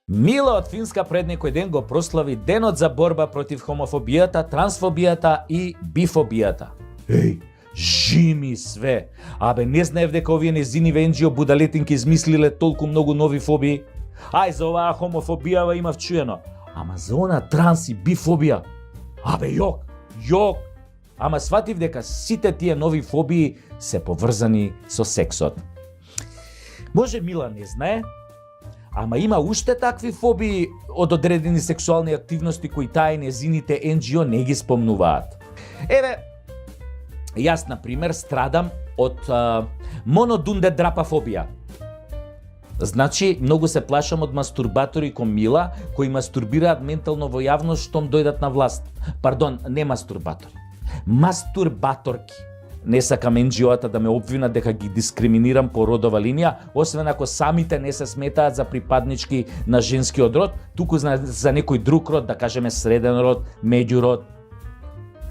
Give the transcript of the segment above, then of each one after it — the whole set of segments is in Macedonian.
Мила од Финска пред некој ден го прослави денот за борба против хомофобијата, трансфобијата и бифобијата. Еј, жими све! Абе, не знаев дека овие незини венџио будалетинки измислиле толку многу нови фобии. Ај, за оваа хомофобија имав чуено. Ама за она транс и бифобија, абе јок! Ама сватив дека сите тие нови фобии се поврзани со сексот. Може Мила не знае, ама има уште такви фобии од одредени сексуални активности кои таа незините NGO не ги спомнуваат. Еве, јас на пример страдам од монодундедрапафобија. Значи, многу се плашам од мастурбатори кон Мила, кои мастурбираат ментално во јавност штом дојдат на власт. Пардон, не мастурбатори. Мастурбаторки. Не сакам NGO-та да ме обвинат дека ги дискриминирам по родова линија, освен ако самите не се сметаат за припаднички на женскиот род, туку за некој друг род, да кажеме среден род, меѓурод,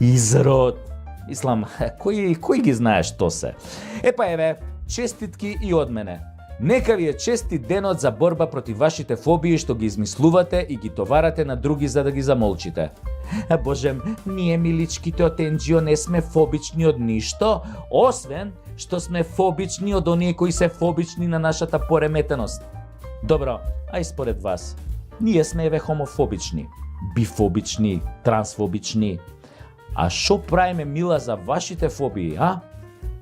изрод. Мислам, кој ги знае што се? Епа еве, честитки и од мене. Нека ви е честит денот за борба против вашите фобии што ги измислувате и ги товарате на други за да ги замолчите. Боже, ние миличките од NGO не сме фобични од ништо, освен што сме фобични од оние кои се фобични на нашата пореметеност. Добро, ај според вас, ние сме еве хомофобични, бифобични, трансфобични. А шо правиме Мила за вашите фобии, а?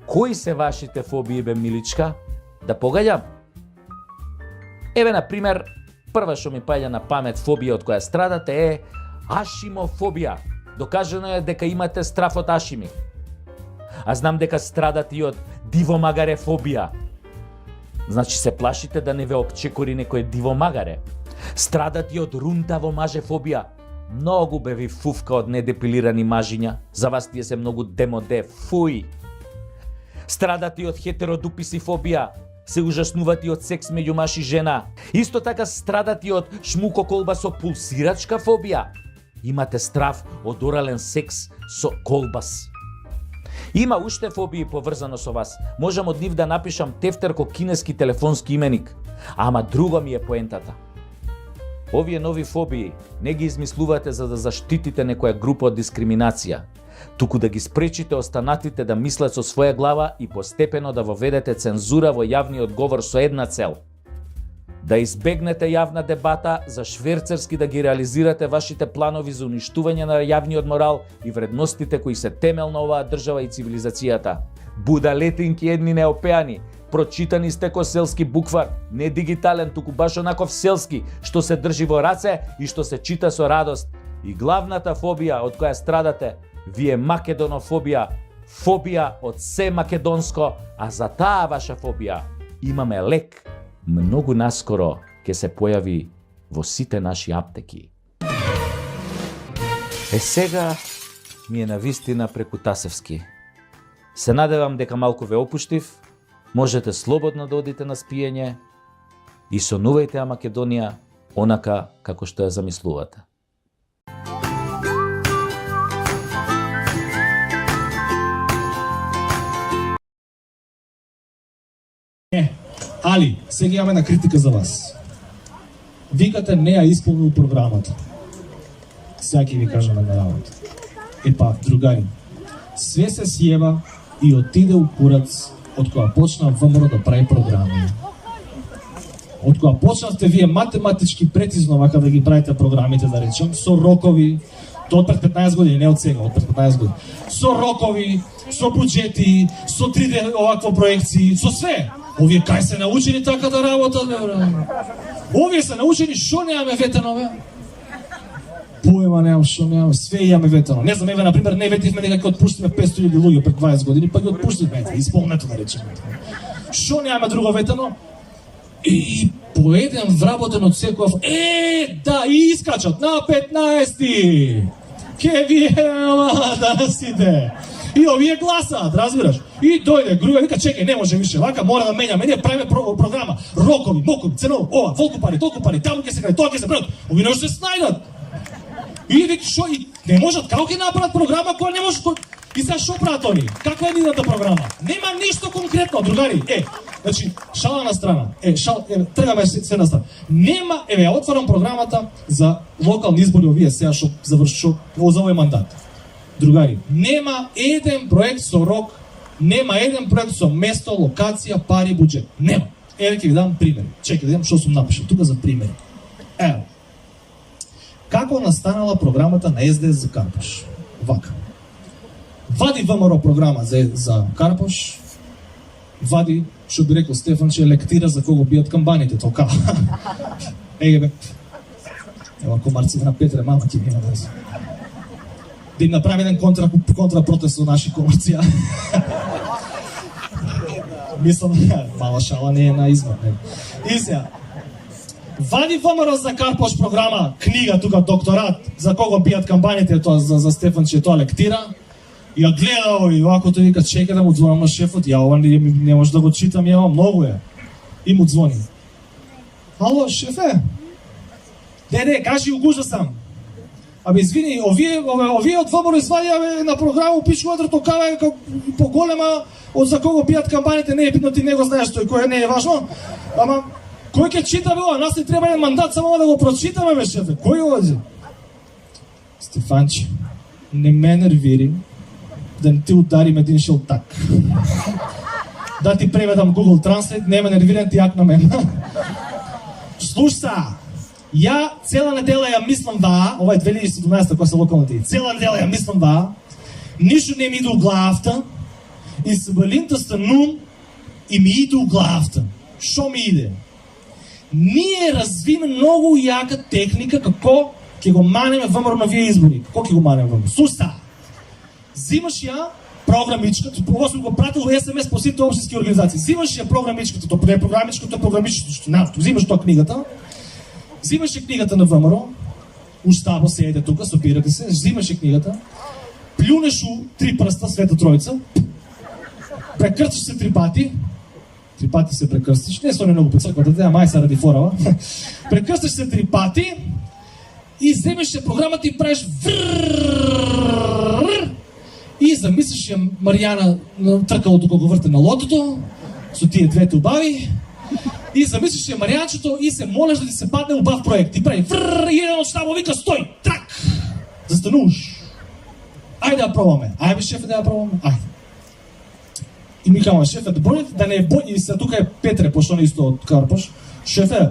Кои се вашите фобии, бе миличка? Да погаѓам? Еве, на пример, прва што ми паѓа на памет фобија од која страдате е ашимофобија. Докажано е дека имате страф од ашими. А знам дека страдате и од дивомагарефобија. Значи се плашите да не ве обчекори некој дивомагаре. Страдате и од рунтаво-мажефобија. Многу бе ви фуфка од недепилирани мажиња. За вас тие се многу демоде, фуј. Страдате и од хетеродуписифобија. Се ужаснувате од секс меѓу маж и жена. Исто така страдате од шмукоколба со пулсирачка фобија. Имате страв од орален секс со колбас. Има уште фобии поврзано со вас. Можам од нив да напишам тефтер ко кинески телефонски именик. Ама друго ми е поентата. Овие нови фобии не ги измислувате за да заштитите некоја група од дискриминација, туку да ги спречите останатите да мислат со своја глава и постепено да воведете цензура во јавниот говор со една цел: да избегнете јавна дебата, за шверцерски да ги реализирате вашите планови за уништување на јавниот морал и вредностите кои се темел на оваа држава и цивилизацијата. Будалетинки едни неопеани, прочитани сте ко селски буквар, не дигитален, туку баш онаков селски, што се држи во раце и што се чита со радост. И главната фобија од која страдате ви е македонофобија, фобија од се македонско, а за таа ваша фобија имаме лек. Многу наскоро ќе се појави во сите наши аптеки. Сега ми е навистина преку Тасевски. Се надевам дека малку ве опуштив, можете слободно да одите на спиење и сонувајте ја Македонија онака како што ја замислувате. Али, сега имаме една критика за вас. Викате не ја исполнил програмата. Сега ќе ви кажам една работа. Епа, другари, све се сјева и отиде у курац од која почна ВМРО да прави програми. Од која почнавте вие математички прецизно вака да ги правите програмите, да речем, со рокови, до од пред 15 години, не од сега, од пред 15 години. Со рокови, со буџети, со 3D овакво проекции, со све. Овие кај се научени така да работат, бе, бре? Овие се научени, шо немаме ветено, бе? Поема немам, шо немаме, све имаме ветено. Не знам, еве, например, не ветивме дека ќе отпуштиме 500.000 луѓе пред 20 години, па ги отпуштивме, исполнете, да речеме. Шо немаме друго ветено? И по еден вработен од секојав, да, и искачат на 15-ти! Ке ви е, да сите! И овие гласаат, разбираш? И дојде Груја, вика, чекај, не може више, вака мора да менјаме, ние правиме програма, рокови, мокови, ценово, ова, волку пари, толку пари, таму ќе се крај, тоа ќе се прават, овие не може се снајдат. И вика, шо, и не можат, како ќе направат програма која не може, И сега што прават они? Каква е нивната програма? Нема ништо конкретно, другари. Значи, шала на страна. Тргаме се на страна. Нема, ја отварам програмата за локални избори овие сега што завршува за овој мандат. Другари, нема еден проект со рок, нема еден проект со место, локација, пари, буџет. Нема. Еве ќе ви дам примери. Чекај да видам што сум напишал тука за примери. Ево. Како настанала програмата на СДС за Карпош? Вака. Вади ВМРО програма за Карпош, вади, што би рекол Стефан, че лектира за кого бијат камбаните, толка. Бе. Ева комарците на Петре, мама ќе ми има да им направи еден контрапротест со наши комарција. Мислам, мала шала не е на измор. И сега, вади ВМРО за Карпош програма, книга тука, докторат, за кого бијат камбаните, тоа за Стефан, че тоа лектира. И ја гледа и овако тој вика, чека да му звонам на шефот, ја ова не може да го читам, ја многу е. И му звони. Ало, шефе? Деде, кажи, угужа сам. Абе, извини, овие од ВМРО извадија на програму, пишуваат ртокава поголема од за кого бијат камбаните, не е битно, ти не го знаеш тој кој не е важно. Ама, кој ќе чита бе ова? Нас не треба еден мандат само да го прочитаме бе, шефе. Кој оди? Стефанче, не ме нервири да не ти ударим един шилтак. Да ти преведам Google Translate, нема нервиран ти як на мен. Слушай, ја цела недела ја мислам ова е 2017 која се локалните, цела недела ја мислам ништо не ми иде у главта и събалинта станум и ми иде у главта. Шо ми иде? Ние развиме многу јака техника како ќе го манеме ВМРО на вие избори. Како ќе го манеме ВМРО? Слушай, зимаш ја програмичката, ова сум го пратил во СМС по сите општински организации. Зимаш ја програмичката, тоа не е програмичката, програмичката, зимаш тоа книгата. Зимаш ја книгата на ВМРО, уставо се еде тука, собирате се, зимаш ја книгата, плюнеш у 3 прста, Света Тројца, прекрстиш се 3 пати се прекрстиш, не со не многу по црквата, теја мај са ради форава, прекрстиш се 3 пати и земеш ја програмата и правиш и замислиш ја Маријана тркало тука го врте на лотото, со тие двете убави, и замислиш ја Маријанчето и се молиш да ти се падне убав проект. И прави и еден од штабо вика стој, трак! Застануваш. Ајде да пробаме. Ајде шефе да ја пробаме. Ајде. И ми кажа шефе, да не е боље, и се тука е Петре, пошто не исто од Карпош. Шефе,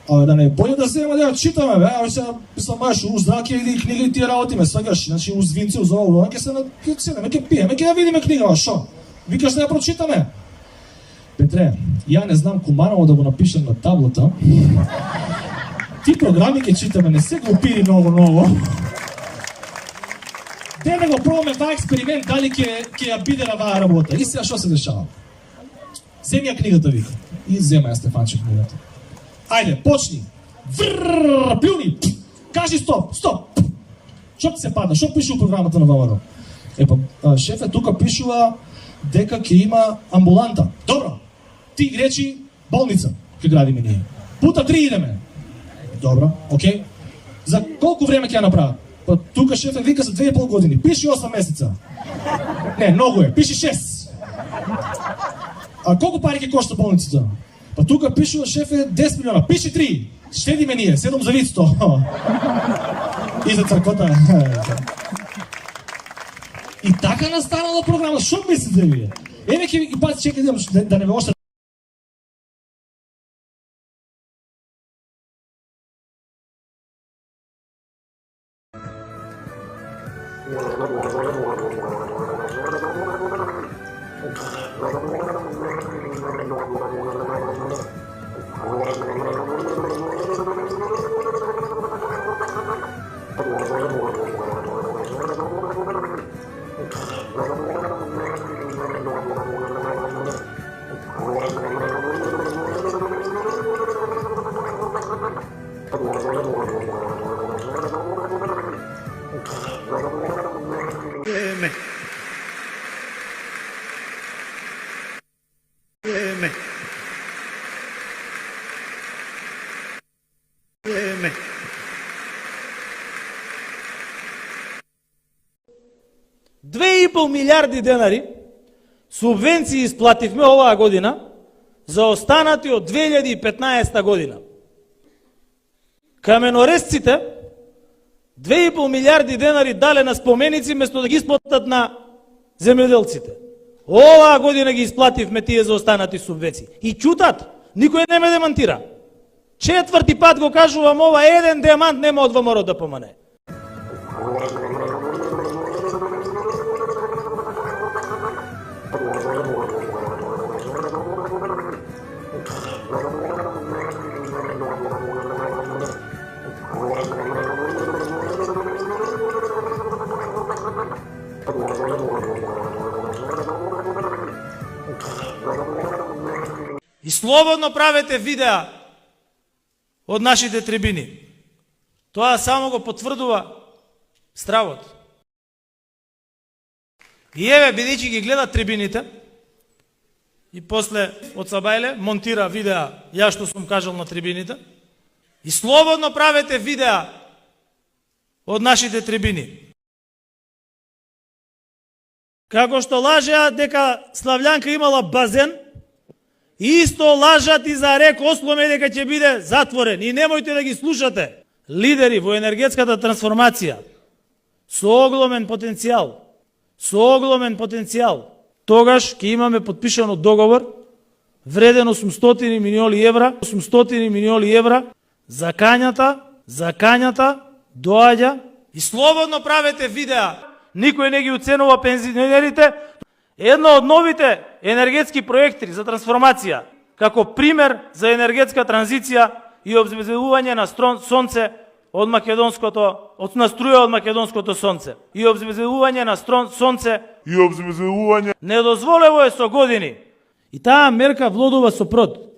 да не е боље да земеме да ја читаме, бе. Ајде се мислам маеш уз драке и книга и тие работи ме свагаш. Значи уз винце, уз ова, ќе се седеме, ќе пиеме, ќе ја видиме книгава, шо? Викаш да ја прочитаме. Петре, ја не знам куманово да го напишем на таблата. Ти програми ќе читаме, не се глупири много. Де да го пробаме ваа експеримент, дали ќе ја биде на ваа работа. И сега што се дешава? Земи ја книгата, вика. И зема ја Стефанче книгата. Ајде, почни. Плюни. Кажи стоп. Што ти се падна? Што пише у програмата на ВМРО? Шефе, тука пишува дека ќе има амбуланта. Добро. Ти речи болница ќе градиме ние. Пута 3 идеме. Добро, окей. За колку време ќе ја направат? Тука шефе вика за 2,5 години. Пиши 8 месеца. Не, многу е. Пиши 6. А колку пари ќе кошта болницата? Тука пишува шефе 10 милиона. Пиши 3. Штедиме ние, 7 за вицто. И за црквата. И така настанала програма. Шо мислите вие? Еве ќе и пази чекај да не ме още. 2,5 милиарди денари субвенции исплативме оваа година за останати од 2015 година. Каменорезците 2,5 милиарди денари дале на споменици место да ги исплатат на земјоделците. Оваа година ги исплативме тие за останати субвенции. И чутат, никој не ме демантира. 4-ти пат го кажувам ова, еден демант нема од ВМРО да помане. И слободно правете видеа од нашите трибини. Тоа само го потврдува стравот. И еве, бидејќи ги гледат трибините, и после од Сабајле монтира видеа ја што сум кажал на трибините, и слободно правете видеа од нашите трибини. Како што лажеа дека Слављанка имала базен, исто лажат и за рек Осломе дека ќе биде затворен. И немојте да ги слушате. Лидери во енергетската трансформација со оголемен потенцијал, тогаш ќе имаме подпишано договор вреден 800 милиони евра, закањата доаѓа и слободно правете видеа. Никој не ги уценува пензионерите. Едно од новите енергетски проекти за трансформација, како пример за енергетска транзиција и обезбедување на сонце од на струја од македонското сонце. И обезбедување на сонце недозволево е со години. И таа мерка влодува со прод.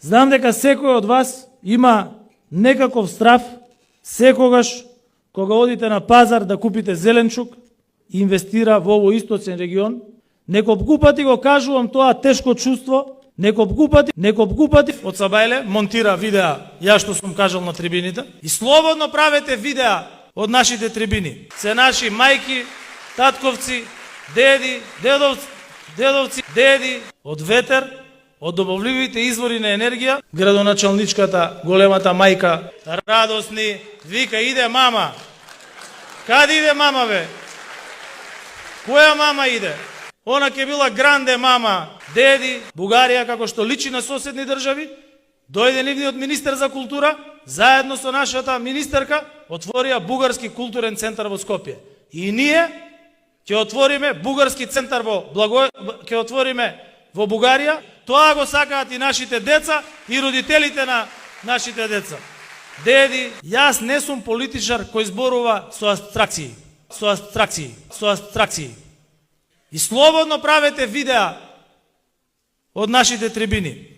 Знам дека секој од вас има некаков страв секогаш кога одите на пазар да купите зеленчук и инвестира во овој источен регион. Неколку пати го кажувам тоа тешко чувство, неколку пати од Сабајле монтира видеа ја што сум кажал на трибините. И слободно правете видеа од нашите трибини. Се наши мајки, татковци, деди, од ветер, од добавливите извори на енергија. Градоначалничката, големата мајка, радосни, вика, иде мама. Каде иде мама, бе? Која мама иде? Она ќе била гранде мама. Деди, Бугарија, како што личи на соседни држави, дојде нивниот министер за култура, заедно со нашата министерка, отворија бугарски културен центар во Скопје. И ние ќе отвориме бугарски центар во Бугарија. Тоа го сакаат и нашите деца и родителите на нашите деца. Деди, јас не сум политичар кој зборува со абстракции. И слободно правете видеа од нашите трибини.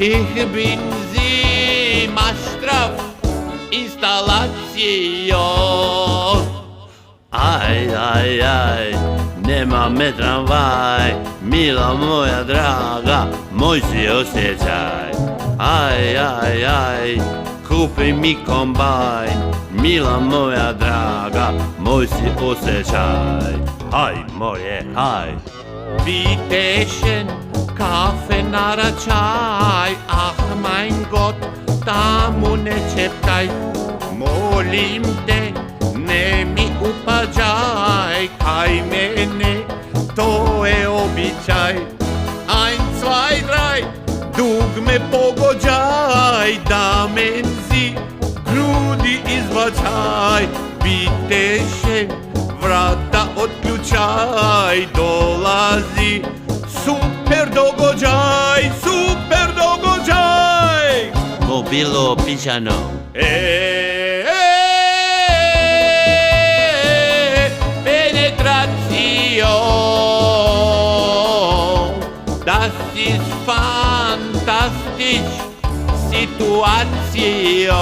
Ich bin sie Mastraf Installation. Aj, nema me tramvaj, mila moja draga, moj si osjećaj. Aj, Kupi mi kombajn, mila moja draga, moj si osjećaj. Haj, moje, haj. Bitteschön, Kaffee naračaj, ach mein Gott, tamo ne čeptaj. Molim te, ne mi upađaj, kaj mene, to je običaj. 1, 2, 3, dugme pogođaj, da men si grudi izbačaj. Bitteschön, vrata otključaj, dolazi super događaj, super događaj. Ko bilo pišano. Penetracio, das ist fantastisch, situacio.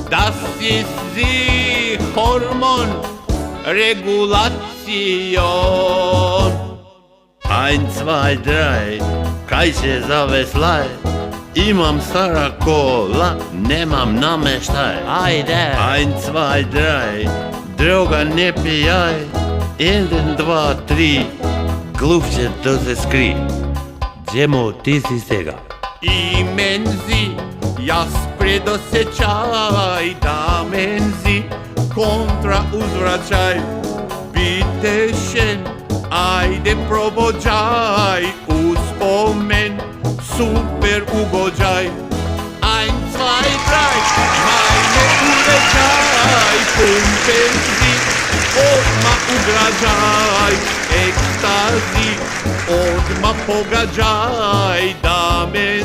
Das ist die Hormon Regulation. 1, 2, 3, kaj se zaveslaj? Imam stara kola, nemam nameštaj. Ajde. 1, 2, 3, droga ne pijaj. 1, 2, 3, glupče to se skri. Džemo, ti si sega. I menzi, jas predosećaj, da menzi, kontra uzvraćaj. Bitteschön, ajde probođaj, uspomen, super ugođaj. 1, 2, 3, majne uvećaj, pumpenzi, odmah ugrađaj, ekstazi, odmah pogađaj, da me